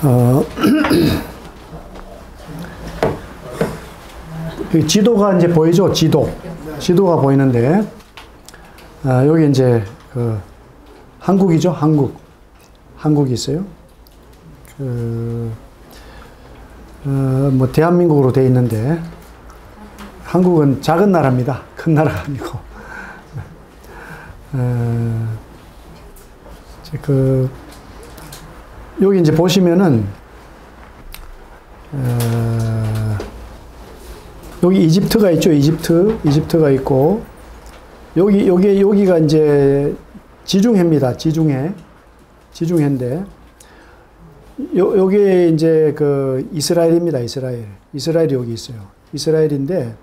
어, 지도가 이제 보이죠? 지도가 보이는데, 여기 이제 그 한국이죠? 한국이 있어요. 뭐 대한민국으로 돼 있는데, 한국은 작은 나라입니다. 큰 나라가 아니고. 여기 이제 보시면은, 여기 이집트가 있죠. 이집트가 있고, 여기가 이제 지중해입니다. 지중해인데, 여기에 이제 그 이스라엘입니다. 이스라엘이 여기 있어요. 이스라엘인데,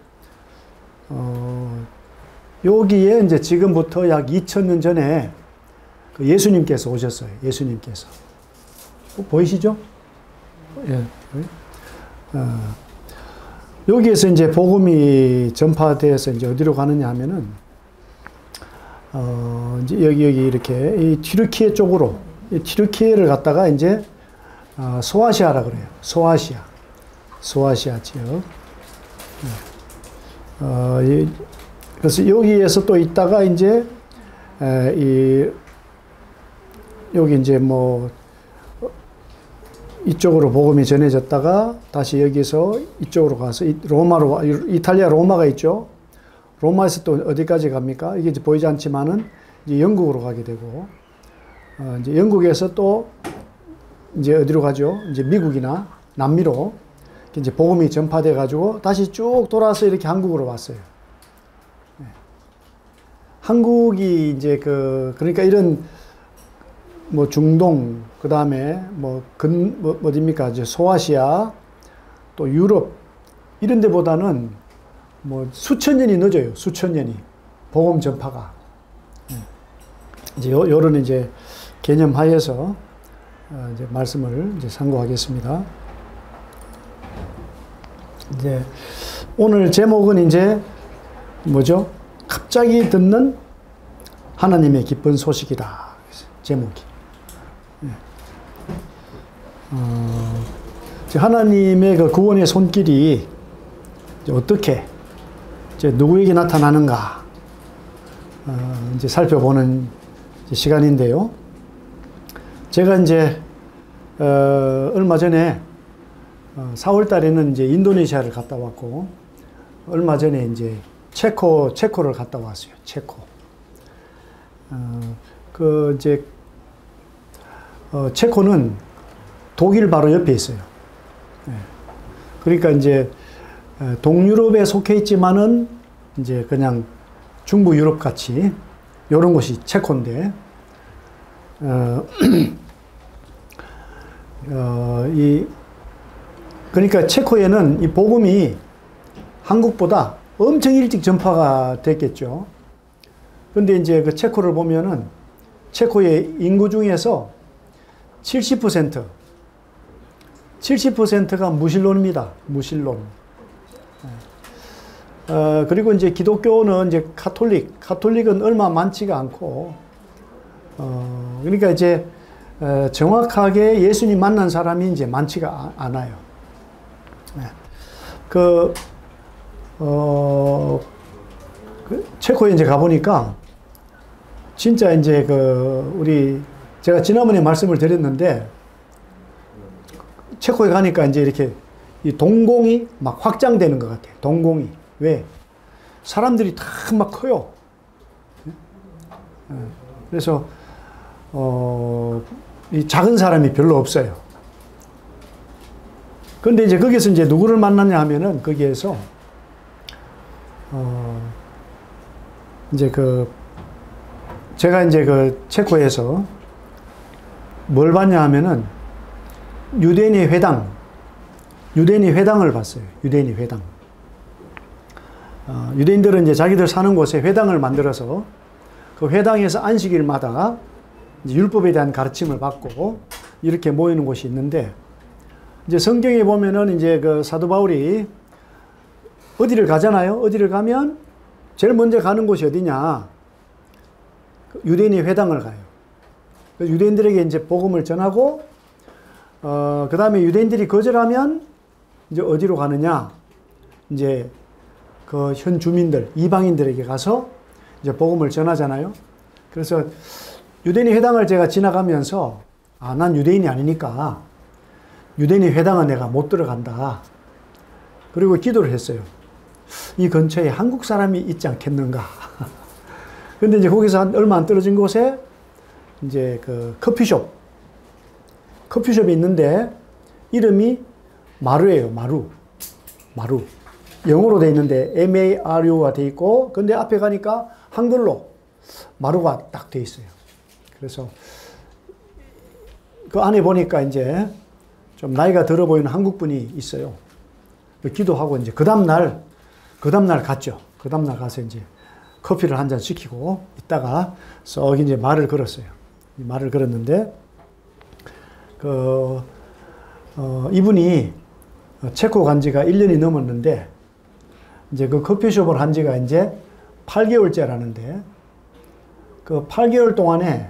여기에 이제 지금부터 약 2000년 전에 그 예수님께서 오셨어요. 예수님께서. 보이시죠? 예. 여기에서 이제 복음이 전파돼서 이제 어디로 가느냐 하면은, 이제 여기 이렇게 이 튀르키예 쪽으로, 이 튀르키예를 갔다가 이제 소아시아라 그래요. 소아시아 지역. 그래서 여기에서 또 있다가 이제 여기 이제 뭐 이쪽으로 복음이 전해졌다가 다시 여기서 이쪽으로 가서 이탈리아 로마가 있죠. 로마에서 또 어디까지 갑니까? 이게 이제 보이지 않지만은 이제 영국으로 가게 되고, 이제 영국에서 또 이제 어디로 가죠? 이제 미국이나 남미로 이제 복음이 전파돼 가지고 다시 쭉 돌아서 이렇게 한국으로 왔어요. 네. 한국이 이제 그러니까 이런 뭐 중동, 그 다음에 어딥니까? 이제 소아시아, 또 유럽, 이런 데보다는 뭐 수천 년이 늦어요. 수천 년이. 복음 전파가. 이제 요런 이제 개념 하에서 이제 말씀을 이제 상고하겠습니다. 이제 오늘 제목은 이제 뭐죠? 갑자기 듣는 하나님의 기쁜 소식이다. 제목이. 하나님의 그 구원의 손길이 이제 어떻게 이제 누구에게 나타나는가 이제 살펴보는 이제 시간인데요. 제가 이제 얼마 전에 4월 달에는 이제 인도네시아를 갔다 왔고, 얼마 전에 이제 체코를 갔다 왔어요. 체코는 독일 바로 옆에 있어요. 그러니까 이제 동유럽에 속해 있지만은 이제 그냥 중부 유럽 같이 이런 곳이 체코인데, 그러니까 체코에는 이 복음이 한국보다 엄청 일찍 전파가 됐겠죠. 근데 이제 그 체코를 보면은 체코의 인구 중에서 70%가 무신론입니다. 무신론. 그리고 이제 기독교는 이제 카톨릭은 얼마 많지가 않고, 그러니까 이제 정확하게 예수님 만난 사람이 이제 많지가 않아요. 체코에 이제 가보니까 진짜 이제 제가 지난번에 말씀을 드렸는데, 체코에 가니까 이제 이렇게 이 동공이 막 확장되는 것 같아요. 동공이. 왜? 사람들이 다 막 커요. 그래서, 이 작은 사람이 별로 없어요. 그런데 이제 거기서 이제 누구를 만나냐 하면은 거기에서, 이제 제가 이제 체코에서 뭘 봤냐 하면은 유대인의 회당을 봤어요. 유대인의 회당. 유대인들은 이제 자기들 사는 곳에 회당을 만들어서 그 회당에서 안식일마다 이제 율법에 대한 가르침을 받고 이렇게 모이는 곳이 있는데, 이제 성경에 보면은 이제 그 사도 바울이 어디를 가잖아요. 어디를 가면 제일 먼저 가는 곳이 어디냐? 유대인의 회당을 가요. 유대인들에게 이제 복음을 전하고 그 다음에 유대인들이 거절하면 이제 어디로 가느냐? 이제 그 현 주민들, 이방인들에게 가서 이제 복음을 전하잖아요. 그래서 유대인의 회당을 제가 지나가면서 난 유대인이 아니니까 유대인의 회당은 내가 못 들어간다. 그리고 기도를 했어요. 이 근처에 한국 사람이 있지 않겠는가. 근데 이제 거기서 얼마 안 떨어진 곳에 이제 그 커피숍이 있는데 이름이 마루예요. 마루. 영어로 돼 있는데 MARU가 돼 있고, 근데 앞에 가니까 한글로 마루가 딱 돼 있어요. 그래서 그 안에 보니까 이제 좀 나이가 들어 보이는 한국 분이 있어요. 기도하고 이제 그 다음날 갔죠. 그 다음날 가서 이제 커피를 한 잔 시키고 있다가 썩 이제 말을 걸었어요. 말을 걸었는데, 이분이 체코 간 지가 1년이 넘었는데, 이제 그 커피숍을 한 지가 이제 8개월째라는데, 그 8개월 동안에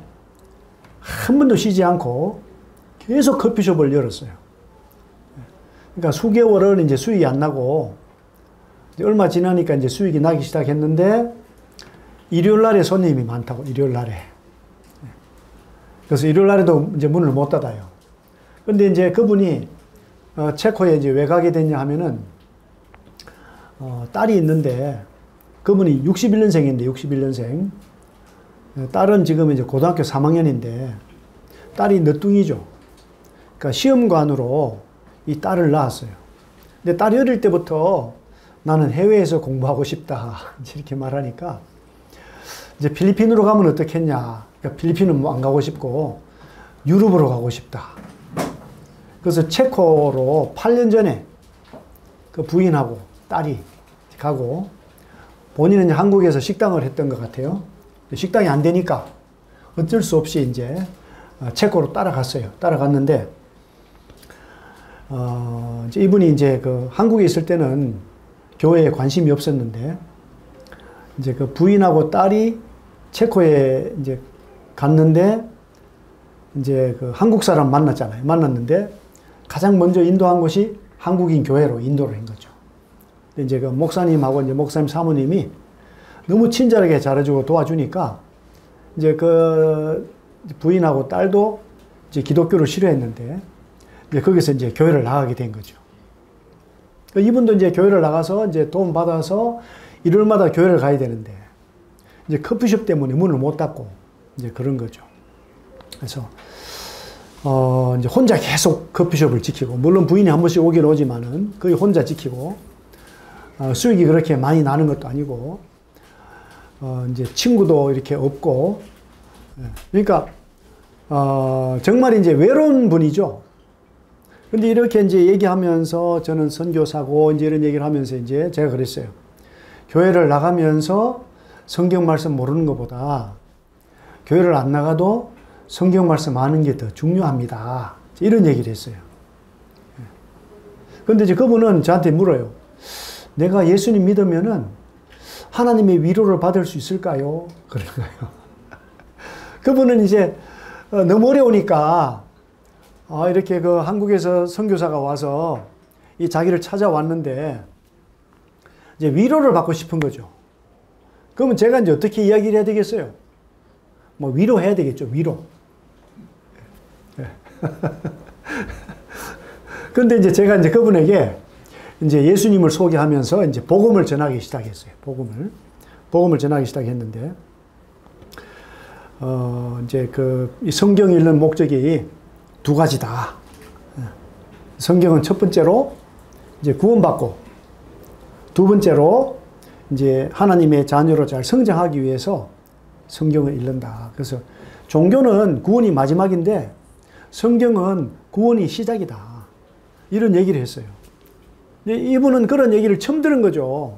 한 번도 쉬지 않고 계속 커피숍을 열었어요. 그러니까 수개월은 이제 수익이 안 나고, 얼마 지나니까 이제 수익이 나기 시작했는데, 일요일 날에 손님이 많다고, 일요일 날에. 그래서 일요일 날에도 이제 문을 못 닫아요. 근데 이제 그분이, 체코에 이제 왜 가게 됐냐 하면은, 딸이 있는데, 그분이 61년생인데, 61년생. 딸은 지금 이제 고등학교 3학년인데, 딸이 늦둥이죠. 그러니까 시험관으로 이 딸을 낳았어요. 근데 딸이 어릴 때부터 나는 해외에서 공부하고 싶다. 이렇게 말하니까, 이제 필리핀으로 가면 어떻겠냐. 그러니까 필리핀은 뭐 안 가고 싶고, 유럽으로 가고 싶다. 그래서 체코로 8년 전에 그 부인하고 딸이 가고, 본인은 한국에서 식당을 했던 것 같아요. 식당이 안 되니까 어쩔 수 없이 이제 체코로 따라갔어요. 따라갔는데, 이제 이분이 이제 그 한국에 있을 때는 교회에 관심이 없었는데, 이제 그 부인하고 딸이 체코에 이제 갔는데, 이제 그 한국 사람 만났잖아요. 만났는데, 가장 먼저 인도한 곳이 한국인 교회로 인도를 한 거죠. 근데 이제 그 목사님하고 이제 목사님 사모님이 너무 친절하게 잘해주고 도와주니까, 이제 그 부인하고 딸도 이제 기독교를 싫어했는데, 이제 거기서 이제 교회를 나가게 된 거죠. 이분도 이제 교회를 나가서 이제 도움 받아서 일요일마다 교회를 가야 되는데, 이제 커피숍 때문에 문을 못 닫고 이제 그런 거죠. 그래서 이제 혼자 계속 커피숍을 지키고, 물론 부인이 한 번씩 오긴 오지만은 거의 혼자 지키고, 수익이 그렇게 많이 나는 것도 아니고, 이제 친구도 이렇게 없고, 그러니까 정말 이제 외로운 분이죠. 근데 이렇게 이제 얘기하면서 저는 선교사고 이제 이런 얘기를 하면서 이제 제가 그랬어요. 교회를 나가면서 성경 말씀 모르는 것보다 교회를 안 나가도 성경 말씀 아는 게 더 중요합니다. 이런 얘기를 했어요. 근데 이제 그분은 저한테 물어요. 내가 예수님 믿으면은 하나님의 위로를 받을 수 있을까요? 그러는 거예요. 그분은 이제 너무 어려우니까 이렇게 그 한국에서 선교사가 와서 이 자기를 찾아왔는데 이제 위로를 받고 싶은 거죠. 그러면 제가 이제 어떻게 이야기를 해야 되겠어요? 뭐 위로해야 되겠죠. 위로. 근데 이제 제가 이제 그분에게 이제 예수님을 소개하면서 이제 복음을 전하기 시작했어요. 복음을 전하기 시작했는데, 이제 이 성경 읽는 목적이 두 가지다. 성경은 첫 번째로 이제 구원받고, 두 번째로 이제 하나님의 자녀로 잘 성장하기 위해서 성경을 읽는다. 그래서 종교는 구원이 마지막인데 성경은 구원이 시작이다. 이런 얘기를 했어요. 이분은 그런 얘기를 처음 들은 거죠.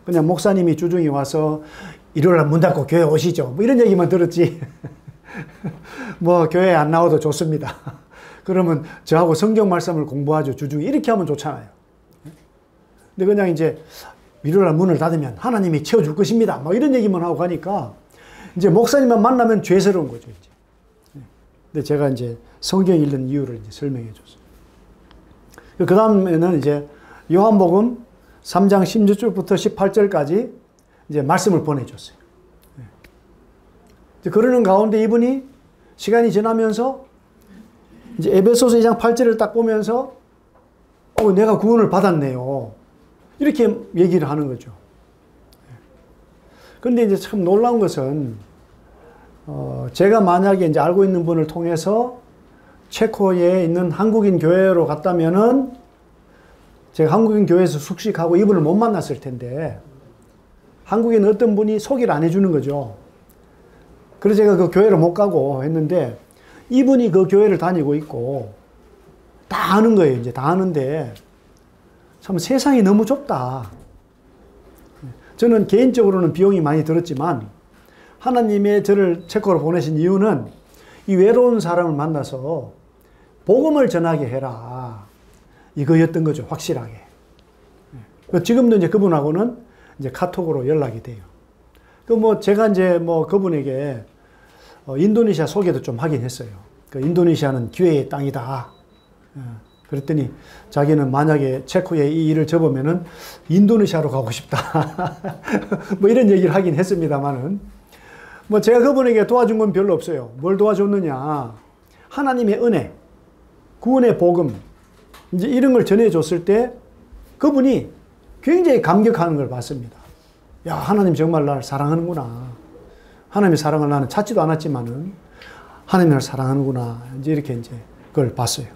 그냥 목사님이 주중에 와서 일요일 날 문 닫고 교회 오시죠. 뭐 이런 얘기만 들었지. 뭐 교회 안 나와도 좋습니다. 그러면 저하고 성경 말씀을 공부하죠. 주중에. 이렇게 하면 좋잖아요. 근데 그냥 이제 일요일 날 문을 닫으면 하나님이 채워줄 것입니다. 뭐 이런 얘기만 하고 가니까 이제 목사님만 만나면 죄스러운 거죠. 이제. 근데 제가 이제 성경 읽는 이유를 이제 설명해 줬어요. 그 다음에는 이제 요한복음 3장 16절부터 18절까지 이제 말씀을 보내줬어요. 그러는 가운데 이분이 시간이 지나면서 이제 에베소서 2장 8절을 딱 보면서 내가 구원을 받았네요. 이렇게 얘기를 하는 거죠. 그런데 이제 참 놀라운 것은 제가 만약에 이제 알고 있는 분을 통해서 체코에 있는 한국인 교회로 갔다면은 제가 한국인 교회에서 숙식하고 이분을 못 만났을 텐데 한국인 어떤 분이 소개를 안 해주는 거죠. 그래서 제가 그 교회를 못 가고 했는데 이분이 그 교회를 다니고 있고 다 아는 거예요. 이제 다 아는데 참 세상이 너무 좁다. 저는 개인적으로는 비용이 많이 들었지만 하나님의 저를 체코로 보내신 이유는 이 외로운 사람을 만나서 복음을 전하게 해라. 이거였던 거죠. 확실하게. 지금도 이제 그분하고는 이제 카톡으로 연락이 돼요. 제가 이제 그분에게 인도네시아 소개도 좀 하긴 했어요. 인도네시아는 기회의 땅이다. 그랬더니 자기는 만약에 체코에 이 일을 접으면은 인도네시아로 가고 싶다. 이런 얘기를 하긴 했습니다만은 제가 그분에게 도와준 건 별로 없어요. 뭘 도와줬느냐. 하나님의 은혜, 구원의 복음, 이제 이런 걸 전해줬을 때 그분이 굉장히 감격하는 걸 봤습니다. 야, 하나님 정말 나를 사랑하는구나. 하나님의 사랑을 나는 찾지도 않았지만은 하나님을 나를 사랑하는구나. 이제 이렇게 이제 그걸 봤어요.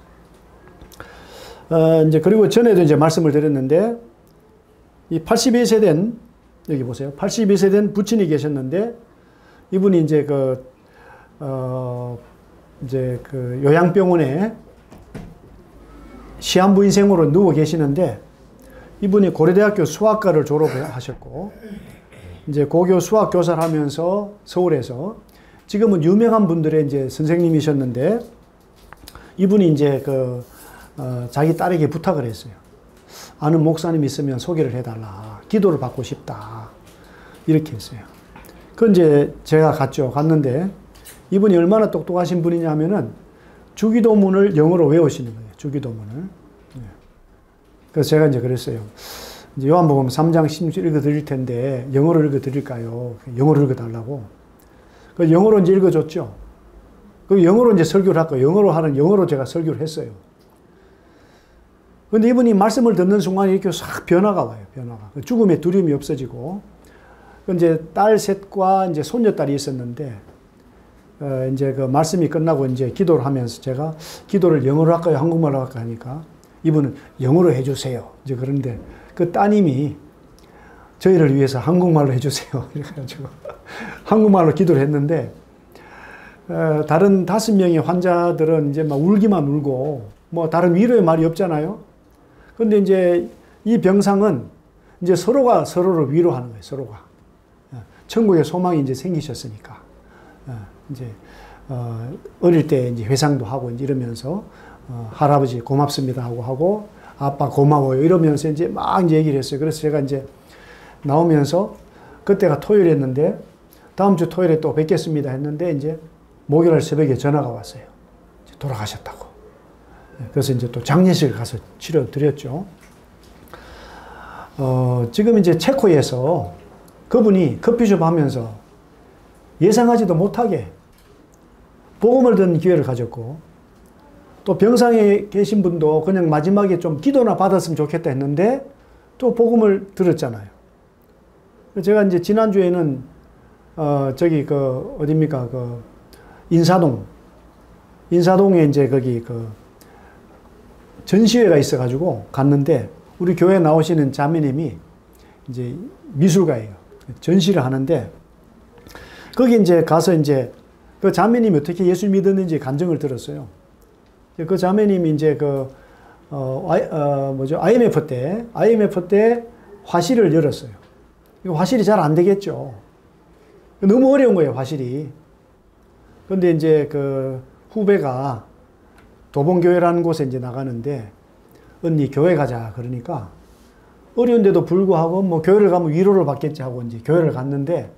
이제 그리고 전에도 이제 말씀을 드렸는데 이 82세 된 여기 보세요. 82세 된 부친이 계셨는데 이분이 이제 요양병원에 시한부 인생으로 누워 계시는데 이분이 고려대학교 수학과를 졸업하셨고 이제 고교 수학 교사를 하면서 서울에서 지금은 유명한 분들의 이제 선생님이셨는데 이분이 이제 자기 딸에게 부탁을 했어요. 아는 목사님 있으면 소개를 해달라. 기도를 받고 싶다. 이렇게 했어요. 이제 제가 갔는데 이분이 얼마나 똑똑하신 분이냐면은 주기도문을 영어로 외우시는 거예요. 주기도문을. 그래서 제가 이제 그랬어요. 이제 요한복음 3장 16절 읽어 드릴 텐데 영어로 읽어 드릴까요? 영어로 읽어 달라고. 그 영어로 이제 읽어 줬죠. 그 영어로 이제 설교를 할 거예요. 영어로 제가 설교를 했어요. 근데 이분이 말씀을 듣는 순간 이렇게 싹 변화가 와요. 변화가. 죽음의 두려움이 없어지고. 이제 딸 셋과 이제 손녀딸이 있었는데, 이제 그 말씀이 끝나고 이제 기도를 하면서 제가 기도를 영어로 할까요? 한국말로 할까 하니까 이분은 영어로 해주세요. 이제 그런데 그 따님이 저희를 위해서 한국말로 해주세요. 이래가지고 한국말로 기도를 했는데, 다른 5명의 환자들은 이제 막 울기만 울고 다른 위로의 말이 없잖아요. 근데 이제 이 병상은 이제 서로가 서로를 위로하는 거예요. 서로가. 천국의 소망이 이제 생기셨으니까. 이제, 어릴 때 이제 회상도 하고 이제 이러면서, 할아버지 고맙습니다 하고, 아빠 고마워요 이러면서 이제 막 이제 얘기를 했어요. 그래서 제가 이제 나오면서 그때가 토요일이었는데, 다음 주 토요일에 또 뵙겠습니다 했는데, 이제 목요일 새벽에 전화가 왔어요. 돌아가셨다고. 그래서 이제 또 장례식을 가서 치료드렸죠. 지금 이제 체코에서 그분이 커피숍 하면서 예상하지도 못하게 복음을 듣는 기회를 가졌고 또 병상에 계신 분도 그냥 마지막에 좀 기도나 받았으면 좋겠다 했는데 또 복음을 들었잖아요. 제가 이제 지난주에는 어딥니까? 인사동에 이제 거기 전시회가 있어가지고 갔는데 우리 교회 나오시는 자매님이 이제 미술가예요. 전시를 하는데 거기 이제 가서 이제 그 자매님이 어떻게 예수 믿었는지 간증을 들었어요. 그 자매님이 이제 IMF 때 화실을 열었어요. 이거 화실이 잘 안 되겠죠. 너무 어려운 거예요, 화실이. 근데 이제 후배가 도봉교회라는 곳에 이제 나가는데 언니 교회 가자 그러니까 어려운데도 불구하고 교회를 가면 위로를 받겠지 하고 이제 교회를 갔는데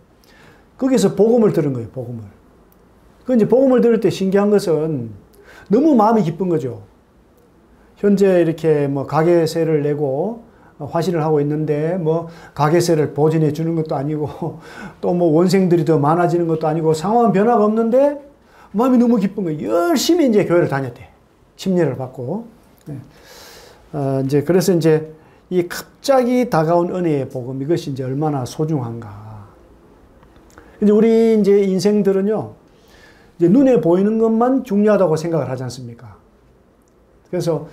거기서 복음을 들은 거예요, 복음을. 그 이제 복음을 들을 때 신기한 것은 너무 마음이 기쁜 거죠. 현재 이렇게 뭐 가계세를 내고 화실을 하고 있는데 뭐 가계세를 보전해 주는 것도 아니고 또 뭐 원생들이 더 많아지는 것도 아니고 상황은 변화가 없는데 마음이 너무 기쁜 거예요. 열심히 이제 교회를 다녔대. 침례를 받고. 이제 그래서 이제 이 갑자기 다가온 은혜의 복음, 이것이 이제 얼마나 소중한가. 이제 우리 이제 인생들은요, 이제 눈에 보이는 것만 중요하다고 생각을 하지 않습니까? 그래서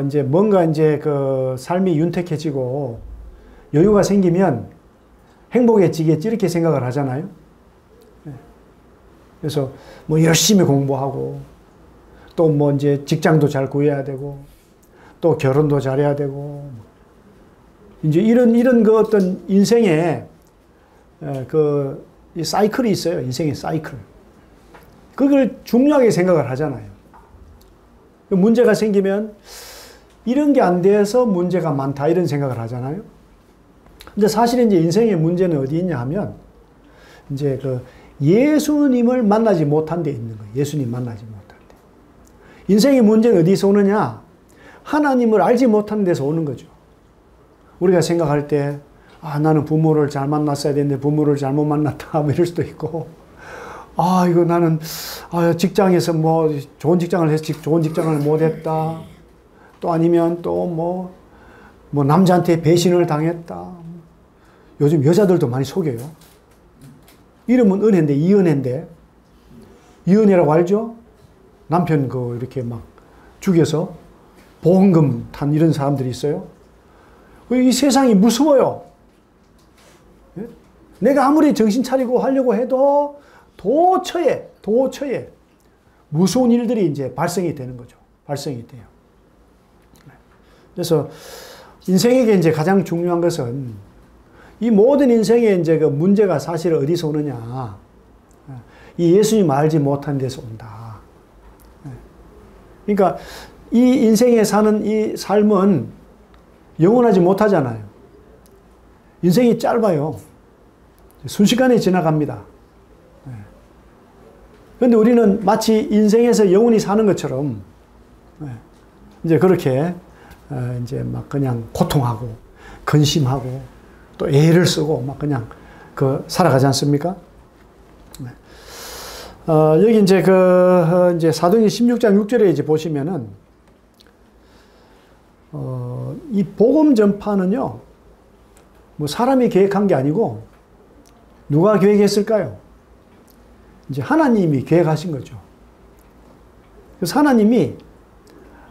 이제 뭔가 이제 그 삶이 윤택해지고 여유가 생기면 행복해지겠지 이렇게 생각을 하잖아요. 그래서 뭐 열심히 공부하고 또 뭐 이제 직장도 잘 구해야 되고 또 결혼도 잘해야 되고 이제 이런 그 어떤 인생의 그 이 사이클이 있어요. 인생의 사이클. 그걸 중요하게 생각을 하잖아요. 문제가 생기면 이런 게 안 돼서 문제가 많다 이런 생각을 하잖아요. 근데 사실 이제 인생의 문제는 어디 있냐 하면 이제 그 예수님을 만나지 못한 데 있는 거예요. 예수님 만나지 못한 데. 인생의 문제는 어디서 오느냐? 하나님을 알지 못하는 데서 오는 거죠. 우리가 생각할 때 아, 나는 부모를 잘 만났어야 되는데 부모를 잘못 만났다 뭐 이럴 수도 있고 아, 이거 나는 직장에서 뭐 좋은 직장을 해서 좋은 직장을 못 했다. 또 아니면 또 뭐 남자한테 배신을 당했다. 요즘 여자들도 많이 속여요. 이름은 은혜인데 이은혜인데 이은혜라고 알죠? 남편 그 이렇게 막 죽여서 보험금 탄 이런 사람들이 있어요. 이 세상이 무서워요. 내가 아무리 정신 차리고 하려고 해도 도처에 무서운 일들이 이제 발생이 되는 거죠. 발생이 돼요. 그래서 인생에게 이제 가장 중요한 것은 이 모든 인생의 이제 그 문제가 사실 어디서 오느냐. 이 예수님 알지 못한 데서 온다. 그러니까 이 인생에 사는 이 삶은 영원하지 못하잖아요. 인생이 짧아요. 순식간에 지나갑니다. 그런데 우리는 마치 인생에서 영원히 사는 것처럼 이제 그렇게 이제 막 그냥 고통하고 근심하고 또 애를 쓰고 막 그냥 살아가지 않습니까? 여기 이제 이제 사도행전 16장 6절에 이제 보시면은 이 복음 전파는요, 뭐 사람이 계획한 게 아니고 누가 계획했을까요? 이제 하나님이 계획하신 거죠. 그래서 하나님이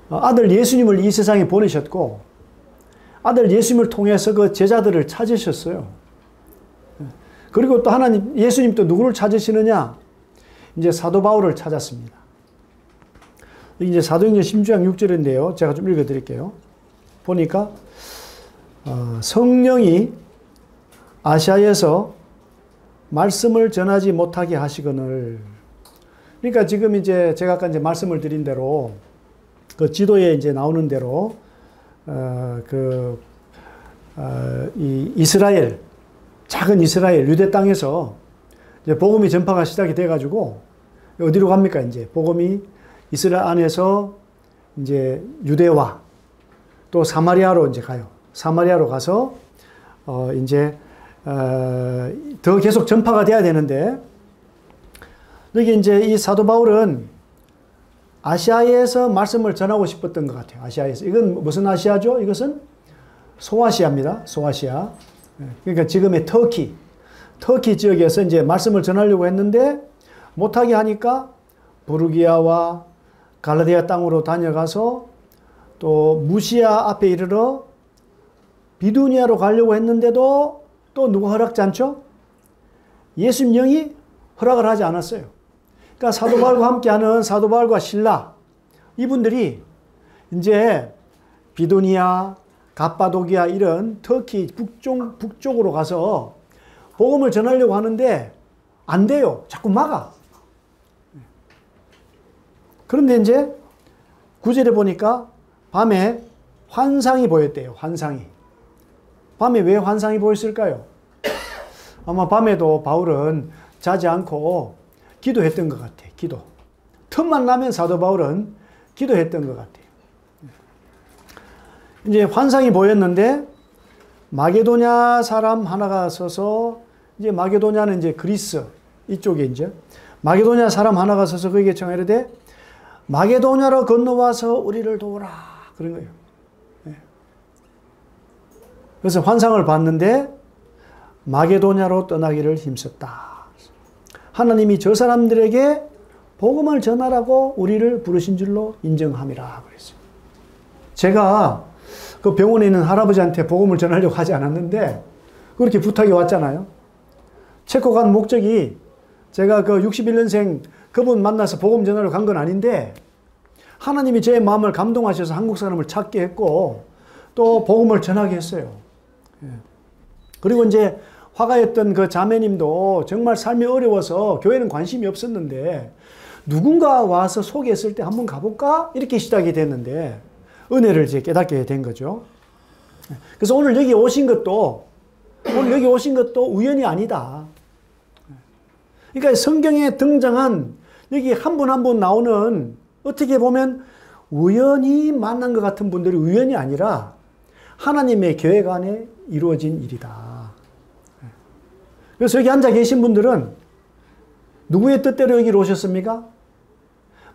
아들 예수님을 이 세상에 보내셨고 아들 예수님을 통해서 그 제자들을 찾으셨어요. 그리고 또 하나님 예수님 또 누구를 찾으시느냐? 이제 사도 바울을 찾았습니다. 이제 사도행전 16장 6절인데요. 제가 좀 읽어드릴게요. 보니까 성령이 아시아에서 말씀을 전하지 못하게 하시거늘. 그러니까 지금 이제 제가 아까 이제 말씀을 드린 대로 그 지도에 이제 나오는 대로 이 이스라엘, 작은 이스라엘 유대 땅에서 이제 복음이 전파가 시작이 돼가지고 어디로 갑니까? 이제 복음이 이스라엘 안에서 이제 유대와 또 사마리아로 이제 가요. 사마리아로 가서 이제 더 계속 전파가 돼야 되는데 여기 이제 이 사도 바울은 아시아에서 말씀을 전하고 싶었던 것 같아요. 아시아에서. 이건 무슨 아시아죠? 이것은 소아시아입니다. 소아시아. 그러니까 지금의 터키 지역에서 이제 말씀을 전하려고 했는데 못하게 하니까 부르기아와 갈라디아 땅으로 다녀가서 또 무시아 앞에 이르러 비두니아로 가려고 했는데도 또 누가 허락지 않죠? 예수님 영이 허락을 하지 않았어요. 그러니까 사도 바울과 함께하는 사도 바울과 실라 이분들이 이제 비두니아, 갑바도기아 이런 터키 북쪽으로 가서 복음을 전하려고 하는데 안 돼요. 자꾸 막아. 그런데 이제 9절에 보니까 밤에 환상이 보였대요. 환상이. 밤에 왜 환상이 보였을까요? 아마 밤에도 바울은 자지 않고 기도했던 것 같아. 기도. 틈만 나면 사도 바울은 기도했던 것 같아요. 이제 환상이 보였는데 마게도냐 사람 하나가 서서, 이제 마게도냐는 이제 그리스 이쪽에 이제 마게도냐 사람 하나가 서서 그에게 청하되 마게도냐로 건너와서 우리를 도우라 그런 거예요. 그래서 환상을 봤는데 마게도냐로 떠나기를 힘썼다. 하나님이 저 사람들에게 복음을 전하라고 우리를 부르신 줄로 인정함이라 그랬어요. 제가 그 병원에 있는 할아버지한테 복음을 전하려고 하지 않았는데 그렇게 부탁이 왔잖아요. 체코 간 목적이 제가 그 61년생 그분 만나서 복음 전하러 간 건 아닌데 하나님이 제 마음을 감동하셔서 한국 사람을 찾게 했고 또 복음을 전하게 했어요. 그리고 이제 화가였던 그 자매님도 정말 삶이 어려워서 교회는 관심이 없었는데 누군가 와서 소개했을 때 한번 가볼까? 이렇게 시작이 됐는데 은혜를 이제 깨닫게 된 거죠. 그래서 오늘 여기 오신 것도 우연이 아니다. 그러니까 성경에 등장한 여기 한 분 한 분 나오는 어떻게 보면 우연히 만난 것 같은 분들이 우연이 아니라 하나님의 계획 안에 이루어진 일이다. 그래서 여기 앉아 계신 분들은 누구의 뜻대로 여기로 오셨습니까?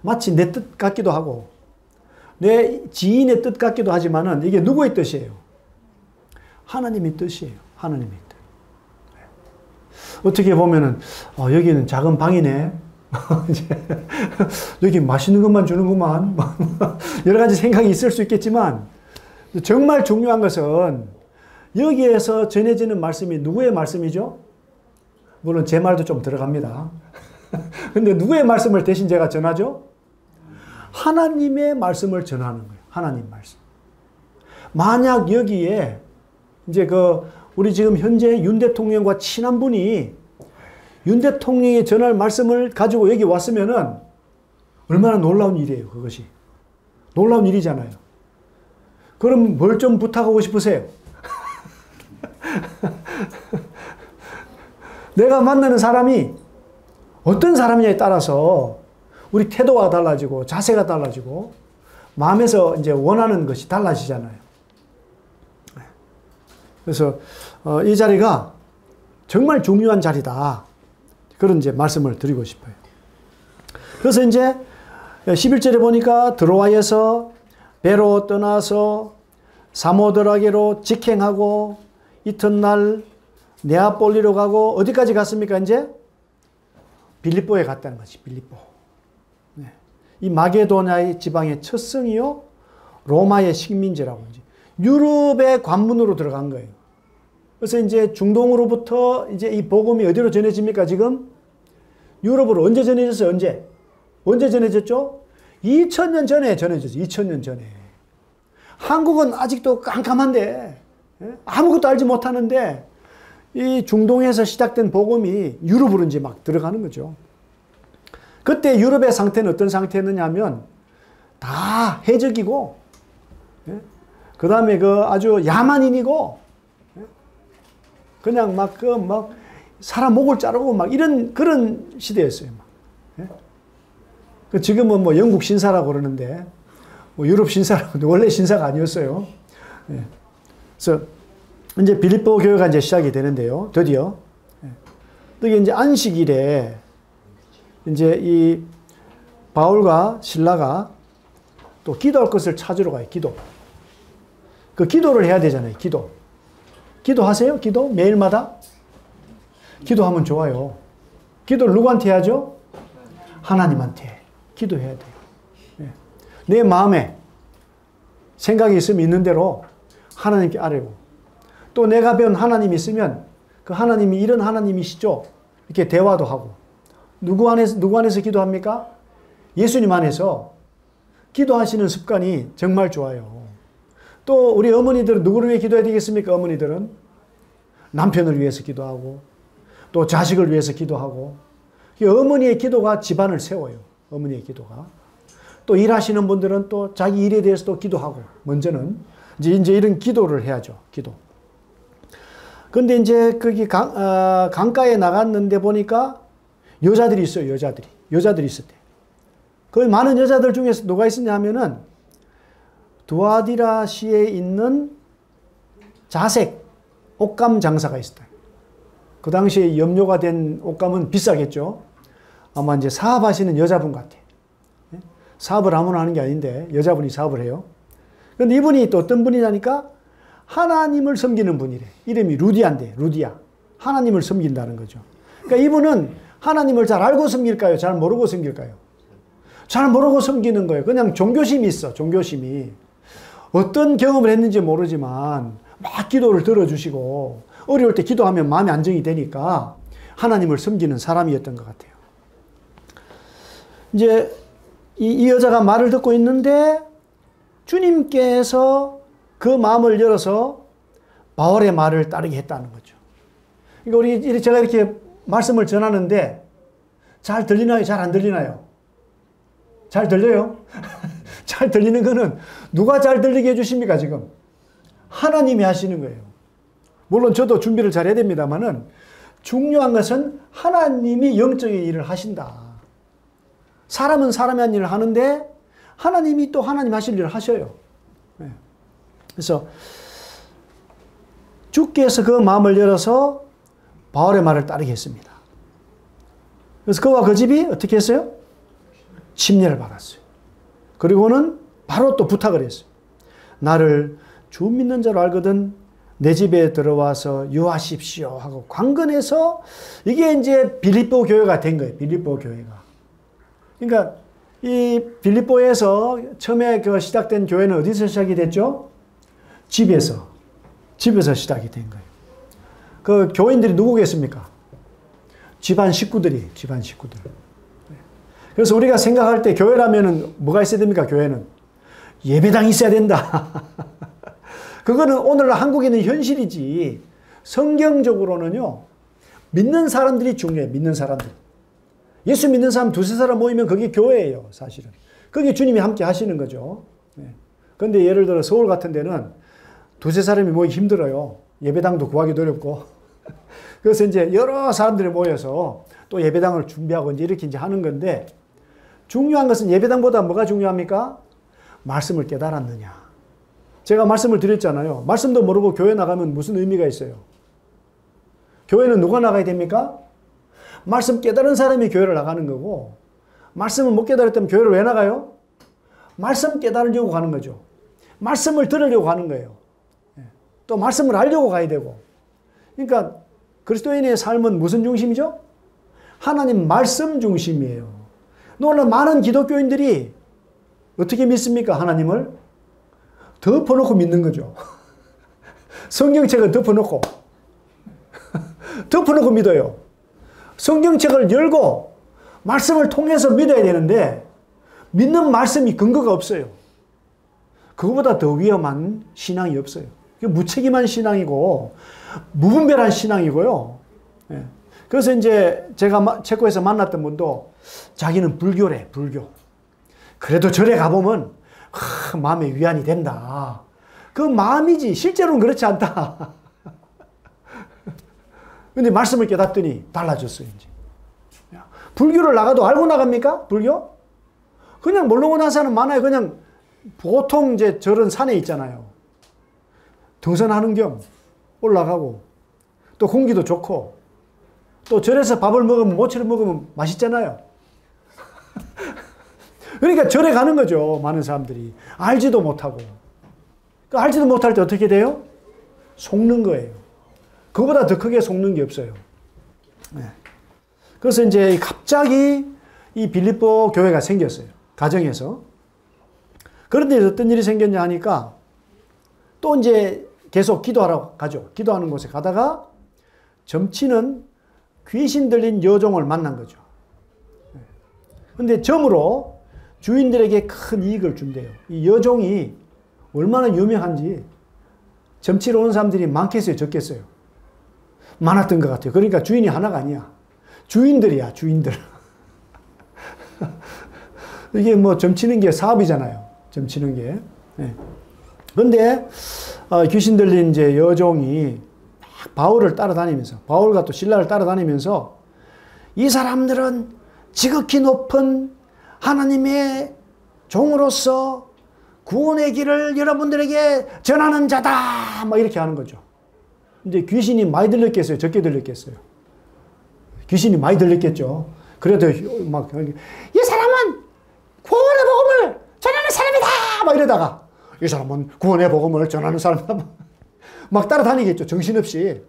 마치 내 뜻 같기도 하고 내 지인의 뜻 같기도 하지만은 이게 누구의 뜻이에요? 하나님의 뜻이에요. 하나님의 뜻. 어떻게 보면은 여기는 작은 방이네. 여기 맛있는 것만 주는구만. 여러 가지 생각이 있을 수 있겠지만 정말 중요한 것은 여기에서 전해지는 말씀이 누구의 말씀이죠? 물론 제 말도 좀 들어갑니다. 근데 누구의 말씀을 대신 제가 전하죠? 하나님의 말씀을 전하는 거예요. 하나님 말씀. 만약 여기에 이제 우리 지금 현재 윤 대통령과 친한 분이 윤 대통령이 전할 말씀을 가지고 여기 왔으면은 얼마나 놀라운 일이에요, 그것이. 놀라운 일이잖아요. 그럼 뭘 좀 부탁하고 싶으세요? 내가 만나는 사람이 어떤 사람이냐에 따라서 우리 태도가 달라지고 자세가 달라지고 마음에서 이제 원하는 것이 달라지잖아요. 그래서 이 자리가 정말 중요한 자리다. 그런 이제 말씀을 드리고 싶어요. 그래서 이제 11절에 보니까 드로아에서 배로 떠나서 사모드라게로 직행하고 이튿날 네아폴리로 가고 어디까지 갔습니까? 이제 빌립보에 갔다는 거지. 빌립보. 네. 이 마게도냐의 지방의 첫 성이요 로마의 식민지라고 이제 유럽의 관문으로 들어간 거예요. 그래서 이제 중동으로부터 이제 이 복음이 어디로 전해집니까? 지금 유럽으로 언제 전해졌어요? 언제 전해졌죠? 2000년 전에 전해졌어요. 2000년 전에. 한국은 아직도 깜깜한데 아무것도 알지 못하는데 이 중동에서 시작된 복음이 유럽으로 이제 막 들어가는 거죠. 그때 유럽의 상태는 어떤 상태였느냐 하면 다 해적이고 그 다음에 아주 야만인이고 그냥 막 사람 목을 자르고 막 이런 그런 시대였어요. 지금은 뭐 영국 신사라고 그러는데 뭐 유럽 신사라고 원래 신사가 아니었어요. 그래서 이제 빌립보 교회가 이제 시작이 되는데요. 드디어 이게 이제 안식일에 이제 이 바울과 실라가 또 기도할 것을 찾으러 가요. 기도. 그 기도를 해야 되잖아요. 기도하세요? 기도? 매일마다? 기도하면 좋아요. 기도를 누구한테 해야죠? 하나님한테 기도해야 돼요. 내 마음에 생각이 있으면 있는 대로 하나님께 아뢰고 또 내가 배운 하나님이 있으면 그 하나님이 이런 하나님이시죠? 이렇게 대화도 하고 누구 안에서 기도합니까? 예수님 안에서 기도하시는 습관이 정말 좋아요. 또 우리 어머니들은 누구를 위해 기도해야 되겠습니까? 어머니들은 남편을 위해서 기도하고 또 자식을 위해서 기도하고 어머니의 기도가 집안을 세워요. 어머니의 기도가. 또 일하시는 분들은 또 자기 일에 대해서 또 기도하고 먼저는 이제 이런 기도를 해야죠. 기도. 근데 이제 거기 강가에 나갔는데 보니까 여자들이 있어요. 여자들이 있었대. 그 많은 여자들 중에서 누가 있었냐 하면은 두아디라시에 있는 자색 옷감 장사가 있었다. 그 당시에 염료가 된 옷감은 비싸겠죠. 아마 이제 사업하시는 여자분 같아. 사업을 아무나 하는 게 아닌데 여자분이 사업을 해요. 그런데 이분이 또 어떤 분이냐니까 하나님을 섬기는 분이래. 이름이 루디아인데, 루디아. 하나님을 섬긴다는 거죠. 그러니까 이분은 하나님을 잘 알고 섬길까요? 잘 모르고 섬길까요? 잘 모르고 섬기는 거예요. 그냥 종교심이 있어, 종교심이. 어떤 경험을 했는지 모르지만 막 기도를 들어주시고 어려울 때 기도하면 마음이 안정이 되니까 하나님을 섬기는 사람이었던 것 같아요. 이제 이 여자가 말을 듣고 있는데 주님께서 그 마음을 열어서 바울의 말을 따르게 했다는 거죠. 그러니까 제가 이렇게 말씀을 전하는데 잘 들리나요? 잘 안 들리나요? 잘 들려요? 잘 들리는 거는 누가 잘 들리게 해주십니까, 지금? 하나님이 하시는 거예요. 물론 저도 준비를 잘 해야 됩니다만은 중요한 것은 하나님이 영적인 일을 하신다. 사람은 사람이 한 일을 하는데 하나님이 또 하나님 하실 일을 하셔요. 그래서 주께서 그 마음을 열어서 바울의 말을 따르게 했습니다. 그래서 그와 그 집이 어떻게 했어요? 침례를 받았어요. 그리고는 바로 또 부탁을 했어요. 나를 주 믿는 자로 알거든 내 집에 들어와서 유하십시오 하고 강건해서 이게 이제 빌립보 교회가 된 거예요. 빌립보 교회가. 그러니까 이 빌립보에서 처음에 그 시작된 교회는 어디서 시작이 됐죠? 집에서 시작이 된 거예요. 그 교인들이 누구겠습니까? 집안 식구들. 그래서 우리가 생각할 때 교회라면은 뭐가 있어야 됩니까? 교회는 예배당이 있어야 된다. 그거는 오늘 한국에 있는 현실이지. 성경적으로는요, 믿는 사람들이 중요해. 믿는 사람들. 예수 믿는 사람 두세 사람 모이면 그게 교회예요, 사실은. 그게 주님이 함께 하시는 거죠. 그런데 예를 들어 서울 같은 데는 두세 사람이 모이기 힘들어요. 예배당도 구하기도 어렵고. 그래서 이제 여러 사람들이 모여서 또 예배당을 준비하고 이제 이렇게 하는 건데, 중요한 것은 예배당보다 뭐가 중요합니까? 말씀을 깨달았느냐. 제가 말씀을 드렸잖아요. 말씀도 모르고 교회 나가면 무슨 의미가 있어요? 교회는 누가 나가야 됩니까? 말씀 깨달은 사람이 교회를 나가는 거고, 말씀을 못 깨달았다면 교회를 왜 나가요? 말씀 깨달으려고 가는 거죠. 말씀을 들으려고 가는 거예요. 또 말씀을 알려고 가야 되고. 그러니까 그리스도인의 삶은 무슨 중심이죠? 하나님 말씀 중심이에요. 오늘 많은 기독교인들이 어떻게 믿습니까? 하나님을 덮어놓고 믿는 거죠. 성경책을 덮어놓고 믿어요. 성경책을 열고 말씀을 통해서 믿어야 되는데 믿는 말씀이 근거가 없어요. 그거보다 더 위험한 신앙이 없어요. 무책임한 신앙이고 무분별한 신앙이고요. 그래서 이제 제가 체코에서 만났던 분도 자기는 불교래, 불교. 그래도 절에 가보면 마음의 위안이 된다. 그 마음이지 실제로는 그렇지 않다. 근데 말씀을 깨닫더니 달라졌어요, 이제. 불교를 나가도 알고 나갑니까? 불교? 그냥 모르고 난 사람 많아요. 그냥 보통 이제 절은 산에 있잖아요. 등산하는 겸 올라가고 또 공기도 좋고 또 절에서 밥을 먹으면 모처럼 먹으면 맛있잖아요. 그러니까 절에 가는 거죠. 많은 사람들이. 알지도 못하고. 알지도 못할 때 어떻게 돼요? 속는 거예요. 그거보다 더 크게 속는 게 없어요. 그래서 이제 갑자기 이 빌립보 교회가 생겼어요. 가정에서. 그런데 어떤 일이 생겼냐 하니까 또 이제 계속 기도하러 가죠. 기도하는 곳에 가다가 점치는 귀신 들린 여종을 만난 거죠. 근데 점으로 주인들에게 큰 이익을 준대요. 이 여종이 얼마나 유명한지 점치러 온 사람들이 많겠어요, 적겠어요? 많았던 것 같아요. 그러니까 주인이 하나가 아니야. 주인들이야, 주인들. 이게 뭐 점치는 게 사업이잖아요. 점치는 게. 그런데 귀신 들린 이제 여종이 바울을 따라다니면서, 바울과 또 실라를 따라다니면서 이 사람들은 지극히 높은 하나님의 종으로서 구원의 길을 여러분들에게 전하는 자다. 막 이렇게 하는 거죠. 이제 귀신이 많이 들렸겠어요? 적게 들렸겠어요? 귀신이 많이 들렸겠죠. 그래도 막, 이 사람은 구원의 복음을 전하는 사람이다! 막 이러다가, 이 사람은 구원의 복음을 전하는 사람이다. 막 따라다니겠죠. 정신없이.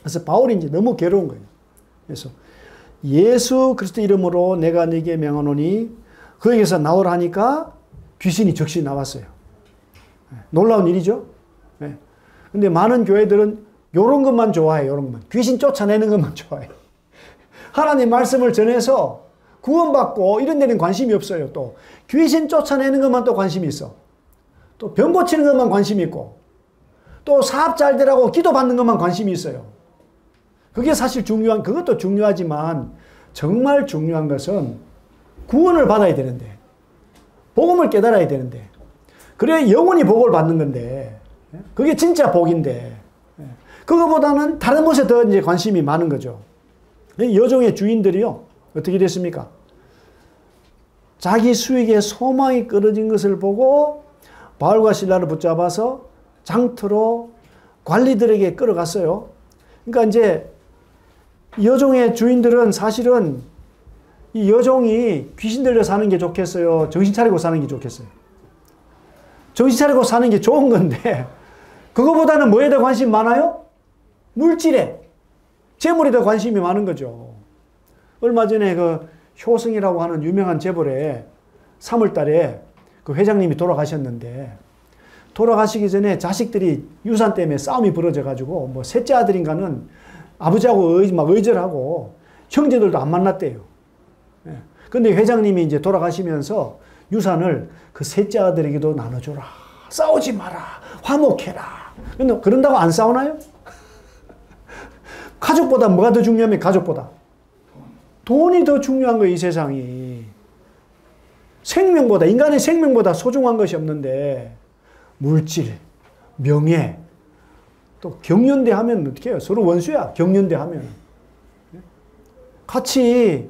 그래서 바울이 이제 너무 괴로운 거예요. 그래서 예수 그리스도 이름으로 내가 네게 명하노니 거기에서 나오라 하니까 귀신이 즉시 나왔어요. 놀라운 일이죠. 근데 많은 교회들은 요런 것만 좋아해요. 요런 것만. 귀신 쫓아내는 것만 좋아해요. 하나님 말씀을 전해서 구원받고 이런 데는 관심이 없어요. 또 귀신 쫓아내는 것만 또 관심이 있어. 또 병 고치는 것만 관심이 있고 또 사업 잘 되라고 기도받는 것만 관심이 있어요. 그게 사실 그것도 중요하지만 정말 중요한 것은 구원을 받아야 되는데 복음을 깨달아야 되는데 그래야 영원히 복을 받는 건데 그게 진짜 복인데 그거보다는 다른 것에 더 이제 관심이 많은 거죠. 여종의 주인들이요. 어떻게 됐습니까? 자기 수익에 소망이 끊어진 것을 보고 바울과 실라를 붙잡아서 장터로 관리들에게 끌어갔어요. 그러니까 이제 여종의 주인들은 사실은 이 여종이 귀신 들려 사는 게 좋겠어요? 정신 차리고 사는 게 좋겠어요? 정신 차리고 사는 게 좋은 건데 그거보다는 뭐에 더 관심이 많아요? 물질에, 재물에 더 관심이 많은 거죠. 얼마 전에 그 효승이라고 하는 유명한 재벌에 3월 달에 그 회장님이 돌아가셨는데 돌아가시기 전에 자식들이 유산 때문에 싸움이 벌어져가지고 뭐 셋째 아들인가는 아버지하고 막 의절하고 형제들도 안 만났대요. 근데 회장님이 이제 돌아가시면서 유산을 그 셋째 아들에게도 나눠줘라. 싸우지 마라. 화목해라. 근데 그런다고 안 싸우나요? 가족보다 뭐가 더 중요하면 가족보다. 돈이 더 중요한 거예요, 이 세상이. 생명보다, 인간의 생명보다 소중한 것이 없는데, 물질, 명예, 또 경연대 하면 어떻게 해요? 서로 원수야, 경연대 하면. 같이,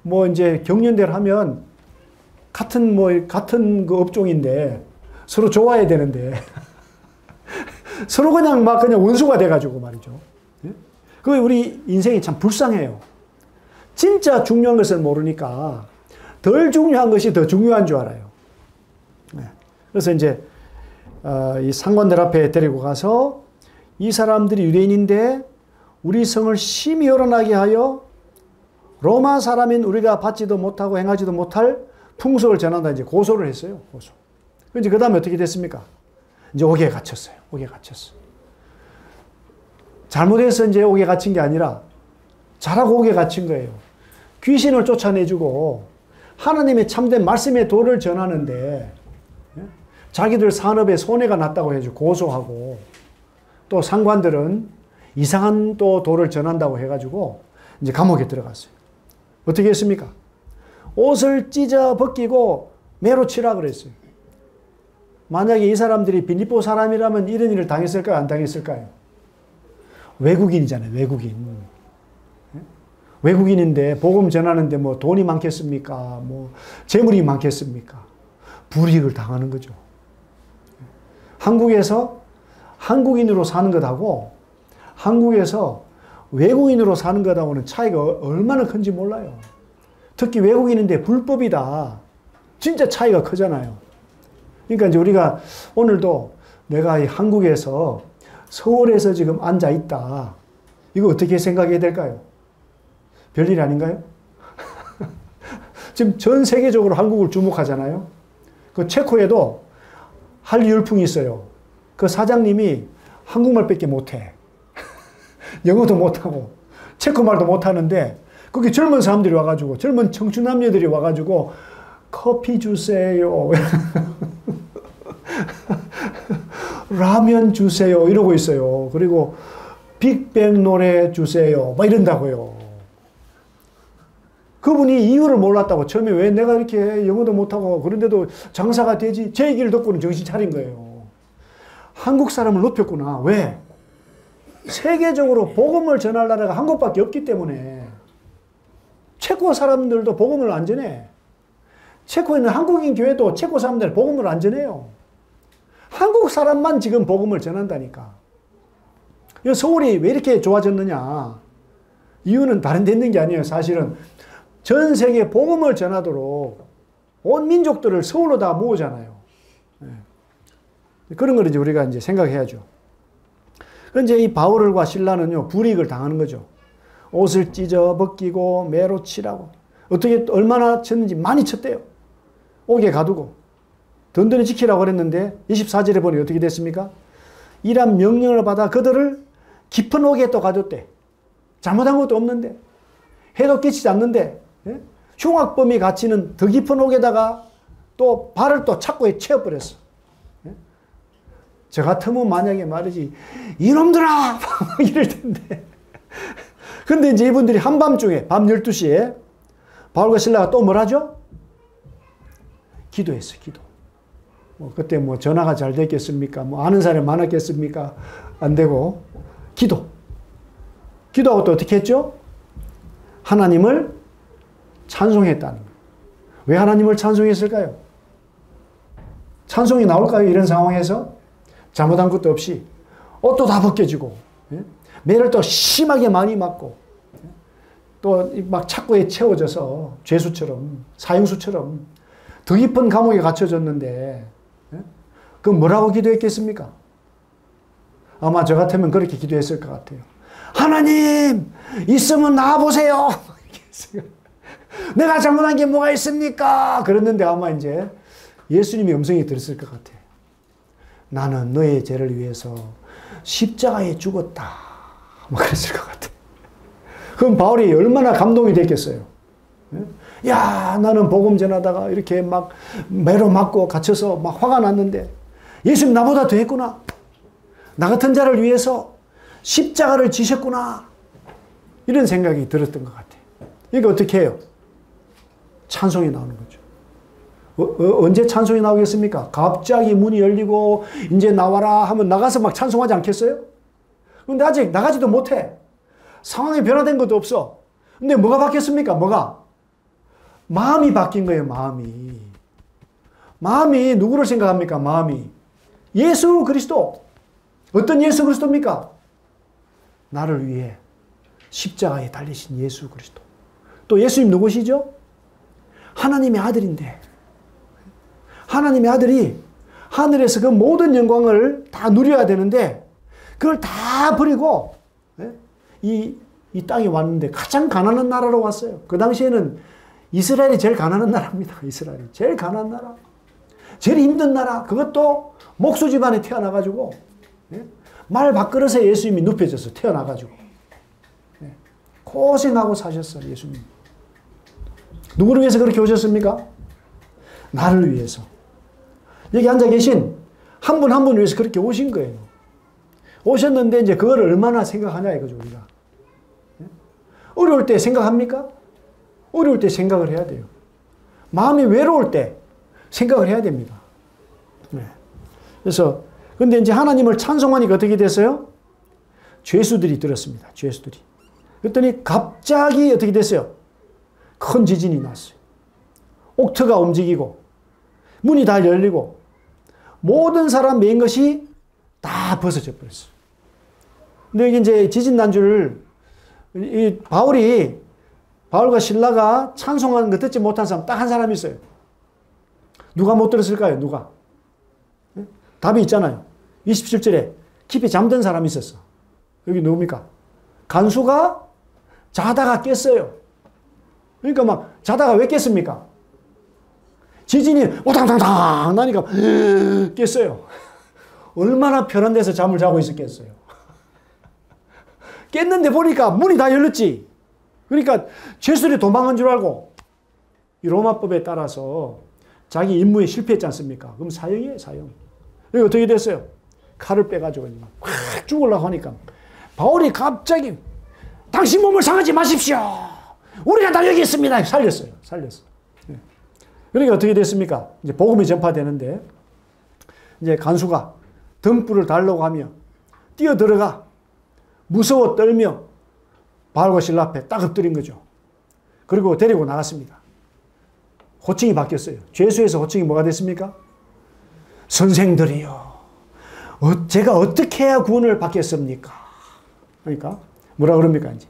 뭐 이제 경연대를 하면, 같은 그 업종인데, 서로 좋아해야 되는데, 서로 그냥 원수가 돼가지고 말이죠. 그 우리 인생이 참 불쌍해요. 진짜 중요한 것을 모르니까 덜 중요한 것이 더 중요한 줄 알아요. 그래서 이제 이 상관들 앞에 데리고 가서 이 사람들이 유대인인데 우리 성을 심히 열어나게 하여 로마 사람인 우리가 받지도 못하고 행하지도 못할 풍속을 전한다 이제 고소를 했어요. 고소. 이제 그 다음에 어떻게 됐습니까? 이제 옥에 갇혔어요. 옥에 갇혔어. 잘못해서 이제 옥에 갇힌 게 아니라 잘하고 옥에 갇힌 거예요. 귀신을 쫓아내주고 하나님의 참된 말씀의 도를 전하는데 자기들 산업에 손해가 났다고 해서 고소하고 또 상관들은 이상한 또 도를 전한다고 해가지고 이제 감옥에 들어갔어요. 어떻게 했습니까? 옷을 찢어 벗기고 매로 치라 그랬어요. 만약에 이 사람들이 빌립보 사람이라면 이런 일을 당했을까요? 안 당했을까요? 외국인이잖아요. 외국인. 외국인인데 복음 전하는데 뭐 돈이 많겠습니까? 뭐 재물이 많겠습니까? 불이익을 당하는 거죠. 한국에서 한국인으로 사는 것하고 한국에서 외국인으로 사는 것하고는 차이가 얼마나 큰지 몰라요. 특히 외국인인데 불법이다. 진짜 차이가 크잖아요. 그러니까 이제 우리가 오늘도 내가 이 한국에서 서울에서 지금 앉아 있다. 이거 어떻게 생각해야 될까요? 별일 아닌가요? 지금 전 세계적으로 한국을 주목하잖아요. 그 체코에도 한류 열풍이 있어요. 그 사장님이 한국말밖에 못해. 영어도 못하고 체코 말도 못하는데 거기 젊은 사람들이 와가지고 젊은 청춘 남녀들이 와가지고 커피 주세요. 라면 주세요. 이러고 있어요. 그리고 빅뱅 노래 주세요. 막 이런다고요. 그분이 이유를 몰랐다고. 처음에 왜 내가 이렇게 영어도 못하고 그런데도 장사가 되지? 제 얘기를 듣고는 정신 차린 거예요. 한국 사람을 높였구나. 왜? 세계적으로 복음을 전할 나라가 한국밖에 없기 때문에 체코 사람들도 복음을 안 전해. 체코에 있는 한국인 교회도 체코 사람들 복음을 안 전해요. 한국 사람만 지금 복음을 전한다니까. 서울이 왜 이렇게 좋아졌느냐. 이유는 다른 데 있는 게 아니에요. 사실은 전 세계 복음을 전하도록 온 민족들을 서울로 다 모으잖아요. 그런 걸 이제 우리가 이제 생각해야죠. 그런데 이 바울과 실라는요, 불이익을 당하는 거죠. 옷을 찢어 벗기고 매로 치라고. 어떻게 얼마나 쳤는지 많이 쳤대요. 옥에 가두고 든든히 지키라고 그랬는데 24절에 보니 어떻게 됐습니까? 이란 명령을 받아 그들을 깊은 옥에 또 가뒀대. 잘못한 것도 없는데 해도 끼치지 않는데 흉악범이 갇히는 더 깊은 옥에다가 또 발을 또 착고에 채워버렸어. 저 같으면 만약에 말이지 이놈들아 이럴 텐데. 근데 이제 이분들이 한밤중에 밤 12시에 바울과 실라가 또 뭘 하죠? 기도했어요. 기도. 그때 전화가 잘 됐겠습니까? 아는 사람이 많았겠습니까? 안 되고 기도하고 또 어떻게 했죠? 하나님을 찬송했다는 거예요. 왜 하나님을 찬송했을까요? 찬송이 나올까요? 이런 상황에서 잘못한 것도 없이 옷도 다 벗겨지고 매를 또 심하게 많이 맞고 또 막 착고에 채워져서 죄수처럼 사형수처럼 더 깊은 감옥에 갇혀졌는데 그 뭐라고 기도했겠습니까? 아마 저 같으면 그렇게 기도했을 것 같아요. 하나님 있으면 나와보세요. 내가 잘못한 게 뭐가 있습니까? 그랬는데 아마 이제 예수님의 음성이 들었을 것 같아요. 나는 너의 죄를 위해서 십자가에 죽었다. 뭐 그랬을 것 같아요. 그럼 바울이 얼마나 감동이 됐겠어요. 야, 나는 복음 전하다가 이렇게 막 매로 맞고 갇혀서 막 화가 났는데 예수님 나보다 더 했구나. 나 같은 자를 위해서 십자가를 지셨구나. 이런 생각이 들었던 것 같아요. 이게 어떻게 해요? 찬송이 나오는 거죠. 언제 찬송이 나오겠습니까? 갑자기 문이 열리고 이제 나와라 하면 나가서 막 찬송하지 않겠어요? 근데 아직 나가지도 못해. 상황이 변화된 것도 없어. 근데 뭐가 바뀌었습니까? 뭐가? 마음이 바뀐 거예요. 마음이 누구를 생각합니까? 마음이 예수 그리스도. 어떤 예수 그리스도입니까? 나를 위해 십자가에 달리신 예수 그리스도. 또 예수님 누구시죠? 하나님의 아들인데 하나님의 아들이 하늘에서 그 모든 영광을 다 누려야 되는데 그걸 다 버리고 이 땅에 왔는데 가장 가난한 나라로 왔어요. 그 당시에는 이스라엘이 제일 가난한 나라입니다. 이스라엘이 제일 가난한 나라. 제일 힘든 나라. 그것도 목수 집안에 태어나가지고 말 밥그릇에 예수님이 눕혀져서 태어나가지고 고생하고 사셨어요. 예수님. 누구를 위해서 그렇게 오셨습니까? 나를 위해서. 여기 앉아 계신 한 분 한 분 위해서 그렇게 오신 거예요. 오셨는데 이제 그걸 얼마나 생각하냐 이거죠, 우리가. 어려울 때 생각합니까? 어려울 때 생각을 해야 돼요. 마음이 외로울 때 생각을 해야 됩니다. 그래서 근데 이제 하나님을 찬송하니까 어떻게 됐어요? 죄수들이 들었습니다. 죄수들이. 그랬더니 갑자기 어떻게 됐어요? 큰 지진이 났어요. 옥터가 움직이고 문이 다 열리고 모든 사람 메인 것이 다 벗어져 버렸어요. 근데 여기 이제 지진 난 줄 이 바울과 실라가 찬송하는 거 듣지 못한 사람 딱 한 사람이 있어요. 누가 못 들었을까요? 누가? 답이 있잖아요. 27절에 깊이 잠든 사람이 있었어. 여기 누굽니까? 간수가 자다가 깼어요. 그러니까 막 자다가 왜 깼습니까? 지진이 오당당당 나니까 깼어요. 얼마나 편한 데서 잠을 자고 있었겠어요. 깼는데 보니까 문이 다 열렸지. 그러니까 죄수들이 도망한 줄 알고 이 로마법에 따라서 자기 임무에 실패했지 않습니까? 그럼 사형이에요, 사형. 여기 어떻게 됐어요? 칼을 빼가지고 확 죽으려고 하니까 바울이 갑자기 당신 몸을 상하지 마십시오. 우리가 다 여기 있습니다. 살렸어요. 그러니까 어떻게 됐습니까? 이제 복음이 전파되는데 이제 간수가 등불을 달라고 하며 뛰어들어가 무서워 떨며 바울과 실라 앞에 딱 엎드린 거죠. 그리고 데리고 나갔습니다. 호칭이 바뀌었어요. 죄수에서 호칭이 뭐가 됐습니까? 선생들이요. 제가 어떻게 해야 구원을 받겠습니까? 그러니까 뭐라 그럽니까? 이제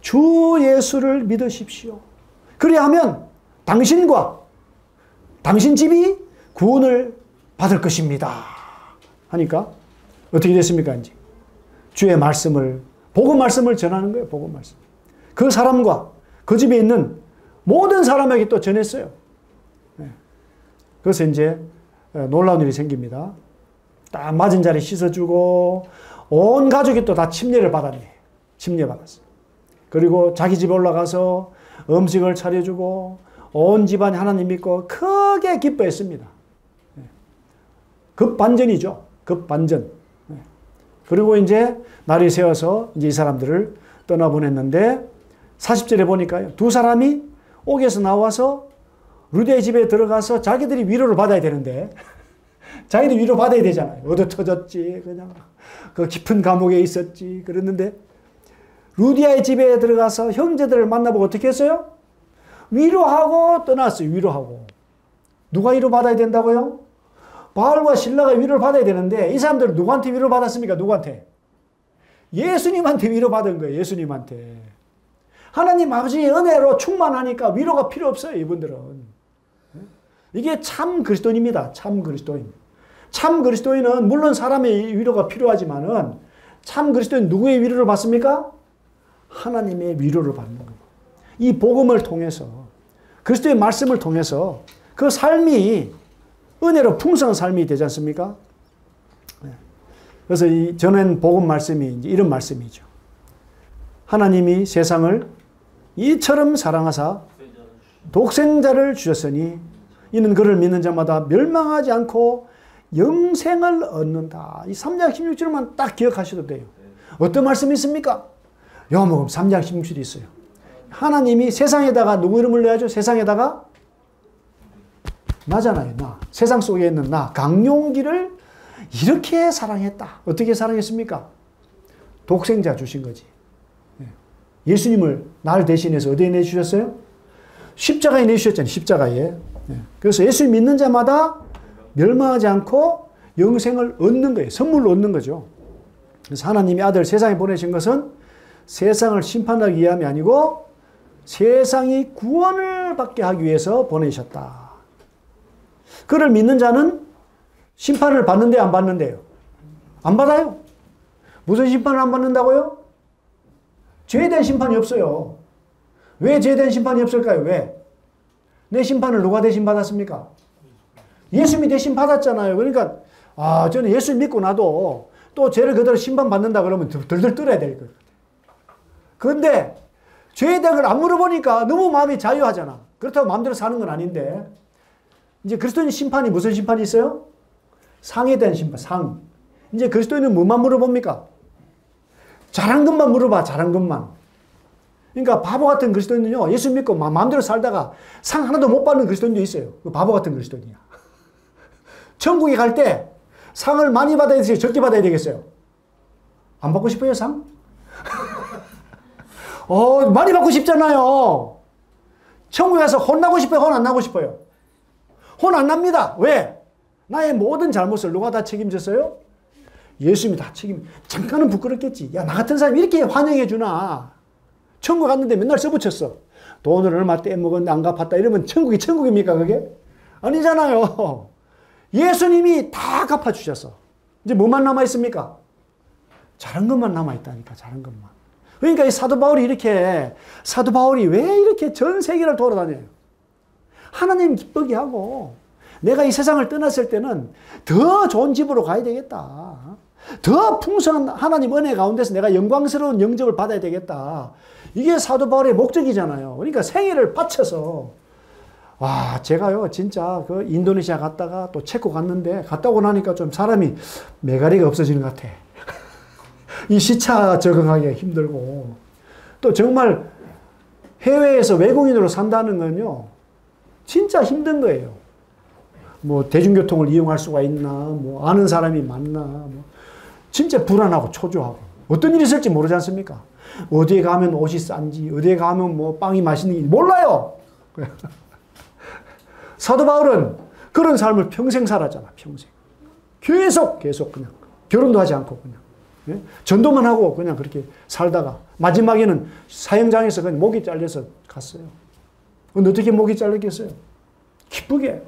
주 예수를 믿으십시오. 그리하면 당신과 당신 집이 구원을 받을 것입니다. 하니까 어떻게 됐습니까? 이제 주의 말씀을, 복음 말씀을 전하는 거예요. 복음 말씀. 그 사람과 그 집에 있는 모든 사람에게 또 전했어요. 그래서 이제 놀라운 일이 생깁니다. 딱 맞은 자리 씻어주고 온 가족이 또 다 침례를 받았네. 침례받았어요. 그리고 자기 집에 올라가서 음식을 차려주고 온 집안이 하나님 믿고 크게 기뻐했습니다. 급반전이죠. 급반전. 그리고 이제 날이 새어서 이제 이 사람들을 떠나보냈는데 40절에 보니까요. 두 사람이 옥에서 나와서 루디의 집에 들어가서 자기들이 위로를 받아야 되는데 자기들이 위로 받아야 되잖아요. 얻어 터졌지. 그냥 그 깊은 감옥에 있었지. 그랬는데 루디아의 집에 들어가서 형제들을 만나보고 어떻게 했어요? 위로하고 떠났어요. 위로하고. 누가 위로 받아야 된다고요? 바울과 실라가 위로를 받아야 되는데 이 사람들은 누구한테 위로를 받았습니까? 누구한테? 예수님한테 위로 받은 거예요. 예수님한테. 하나님 아버지의 은혜로 충만하니까 위로가 필요 없어요. 이분들은. 이게 참 그리스도인입니다. 참 그리스도인. 참 그리스도인은 물론 사람의 위로가 필요하지만은 참 그리스도인 누구의 위로를 받습니까? 하나님의 위로를 받는 겁니다. 이 복음을 통해서 그리스도의 말씀을 통해서 그 삶이 은혜로 풍성한 삶이 되지 않습니까? 그래서 이 전한 복음 말씀이 이제 이런 말씀이죠. 하나님이 세상을 이처럼 사랑하사 독생자를 주셨으니 이는 그를 믿는 자마다 멸망하지 않고 영생을 얻는다. 이 3장 16절만 딱 기억하셔도 돼요. 어떤 말씀이 있습니까? 요한복음 3장 16절이 있어요. 하나님이 세상에다가 누구 이름을 내야죠? 세상에다가 나잖아요. 나. 세상 속에 있는 나. 강용기를 이렇게 사랑했다. 어떻게 사랑했습니까? 독생자 주신 거지. 예수님을 날 대신해서 어디에 내주셨어요? 십자가에 내주셨잖아요. 십자가에. 그래서 예수 믿는 자마다 멸망하지 않고 영생을 얻는 거예요. 선물로 얻는 거죠. 그래서 하나님이 아들 세상에 보내신 것은 세상을 심판하기 위함이 아니고 세상이 구원을 받게 하기 위해서 보내셨다. 그를 믿는 자는 심판을 받는데 안 받는데요? 안 받아요. 무슨 심판을 안 받는다고요? 죄에 대한 심판이 없어요. 왜 죄에 대한 심판이 없을까요? 왜? 내 심판을 누가 대신 받았습니까? 예수님이 대신 받았잖아요. 그러니까 저는 예수 믿고 나도 또 죄를 그대로 심판받는다 그러면 덜덜 떨어야 될 거예요. 그런데 죄에 대한 걸 안 물어보니까 너무 마음이 자유하잖아. 그렇다고 마음대로 사는 건 아닌데 이제 그리스도인 심판이 무슨 심판이 있어요? 상에 대한 심판, 상. 이제 그리스도인은 뭐만 물어봅니까? 잘한 것만 물어봐, 잘한 것만. 그러니까 바보 같은 그리스도인은요, 예수 믿고 마음대로 살다가 상 하나도 못 받는 그리스도인도 있어요. 그 바보 같은 그리스도인이야. 천국에 갈 때 상을 많이 받아야 되겠어요? 적게 받아야 되겠어요? 안 받고 싶어요, 상? 많이 받고 싶잖아요. 천국에 가서 혼나고 싶어요? 혼 안 나고 싶어요? 혼 안 납니다. 왜? 나의 모든 잘못을 누가 다 책임졌어요? 예수님이 다 잠깐은 부끄럽겠지. 야, 나 같은 사람이 이렇게 환영해 주나. 천국 갔는데 맨날 써붙였어. 돈을 얼마 떼먹었는데 안 갚았다. 이러면 천국입니까, 그게? 아니잖아요. 예수님이 다 갚아주셨어. 이제 뭐만 남아있습니까? 잘한 것만 남아있다니까, 잘한 것만. 그러니까 이 사도 바울이 왜 이렇게 전 세계를 돌아다녀요? 하나님 기쁘게 하고, 내가 이 세상을 떠났을 때는 더 좋은 집으로 가야 되겠다. 더 풍성한 하나님 은혜 가운데서 내가 영광스러운 영접을 받아야 되겠다. 이게 사도 바울의 목적이잖아요. 그러니까 생애를 바쳐서 제가요 진짜 그 인도네시아 갔다가 또 체코 갔는데 갔다 오고 나니까 좀 사람이 매가리가 없어지는 것 같아. 이 시차 적응하기가 힘들고 또 정말 해외에서 외국인으로 산다는 건요 진짜 힘든 거예요. 뭐 대중교통을 이용할 수가 있나, 뭐 아는 사람이 많나, 뭐 진짜 불안하고 초조하고. 어떤 일이 있을지 모르지 않습니까? 어디에 가면 옷이 싼지, 어디에 가면 뭐 빵이 맛있는지 몰라요. 사도 바울은 그런 삶을 평생 살았잖아, 평생. 계속 그냥. 결혼도 하지 않고 그냥. 예? 전도만 하고 그냥 그렇게 살다가 마지막에는 사형장에서 그냥 목이 잘려서 갔어요. 근데 어떻게 목이 잘렸겠어요? 기쁘게.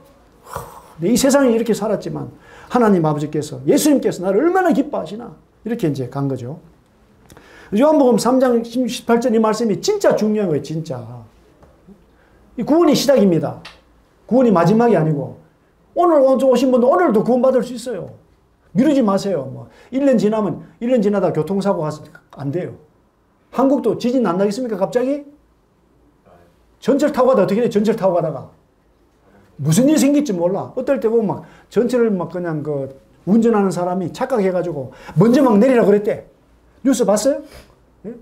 이 세상에 이렇게 살았지만 하나님 아버지께서, 예수님께서 나를 얼마나 기뻐하시나. 이렇게 이제 간 거죠. 요한복음 3장 18절 이 말씀이 진짜 중요한 거예요, 진짜. 이 구원이 시작입니다. 구원이 마지막이 아니고, 오늘 오신 분도 오늘도 구원받을 수 있어요. 미루지 마세요. 뭐 1년 지나면 1년 지나다 교통사고 가서 안 돼요. 한국도 지진 안 나겠습니까? 갑자기? 전철 타고 가다가 어떻게 돼? 전철 타고 가다가 무슨 일이 생길지 몰라. 어떨 때 보면 막 전철을 막 그냥 그 운전하는 사람이 착각해가지고 먼저 막 내리라 그랬대. 뉴스 봤어요? 예?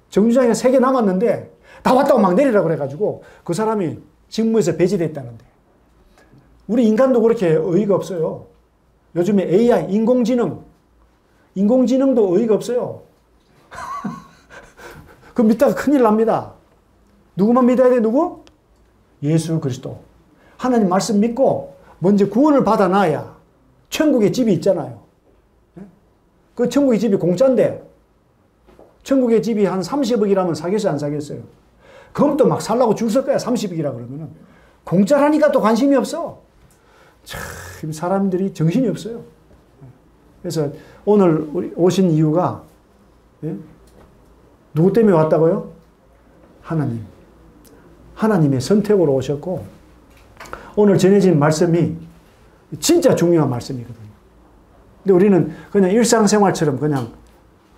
정류장에 3개 남았는데 다 왔다고 막 내리라 그래가지고 그 사람이 직무에서 배제됐다는데. 우리 인간도 그렇게 어이가 없어요. 요즘에 AI, 인공지능도 어이가 없어요. 그 믿다가 큰일 납니다. 누구만 믿어야 돼, 누구? 예수 그리스도. 하나님 말씀 믿고 먼저 구원을 받아놔야 천국에 집이 있잖아요. 그 천국의 집이 공짜인데, 천국의 집이 한 30억이라면 사겠어요, 안 사겠어요? 그럼 또 막 살라고 줄 설 거야, 30억이라 그러면은. 공짜라니까 또 관심이 없어. 참, 사람들이 정신이 없어요. 그래서 오늘 우리 오신 이유가, 예? 누구 때문에 왔다고요? 하나님. 하나님의 선택으로 오셨고, 오늘 전해진 말씀이 진짜 중요한 말씀이거든요. 근데 우리는 그냥 일상생활처럼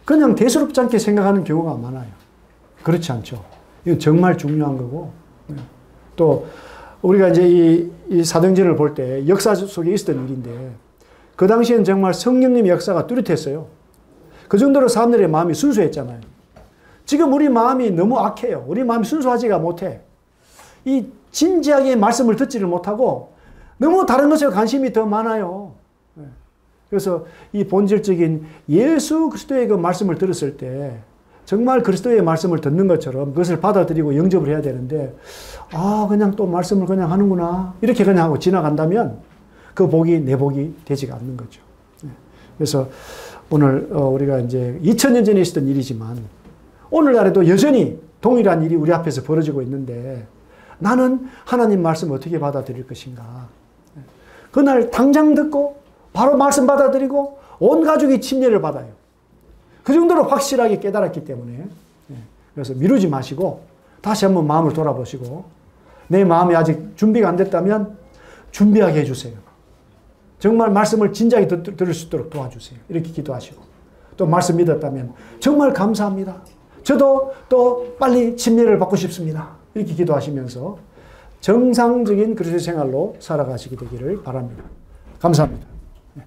그냥 대수롭지 않게 생각하는 경우가 많아요. 그렇지 않죠. 이건 정말 중요한 거고, 또 우리가 이제 이 사도행전을 볼 때 역사 속에 있었던 일인데, 그 당시엔 정말 성령님의 역사가 뚜렷했어요. 그 정도로 사람들의 마음이 순수했잖아요. 지금 우리 마음이 너무 악해요. 우리 마음이 순수하지가 못해. 이 진지하게 말씀을 듣지를 못하고 너무 다른 것에 관심이 더 많아요. 그래서 이 본질적인 예수 그리스도의 그 말씀을 들었을 때 정말 그리스도의 말씀을 듣는 것처럼 그것을 받아들이고 영접을 해야 되는데, 그냥 또 말씀을 그냥 하는구나, 이렇게 그냥 하고 지나간다면 그 복이 내 복이 되지가 않는 거죠. 그래서 오늘 우리가 이제 2000년 전에 있었던 일이지만 오늘날에도 여전히 동일한 일이 우리 앞에서 벌어지고 있는데, 나는 하나님 말씀 어떻게 받아들일 것인가. 그날 당장 듣고 바로 말씀 받아들이고 온 가족이 침례를 받아요. 그 정도로 확실하게 깨달았기 때문에. 그래서 미루지 마시고 다시 한번 마음을 돌아보시고, 내 마음이 아직 준비가 안 됐다면 준비하게 해주세요. 정말 말씀을 진지하게 들을 수 있도록 도와주세요. 이렇게 기도하시고, 또 말씀 믿었다면 정말 감사합니다. 저도 또 빨리 침례를 받고 싶습니다. 이렇게 기도하시면서 정상적인 그리스도의 생활로 살아가시게 되기를 바랍니다. 감사합니다.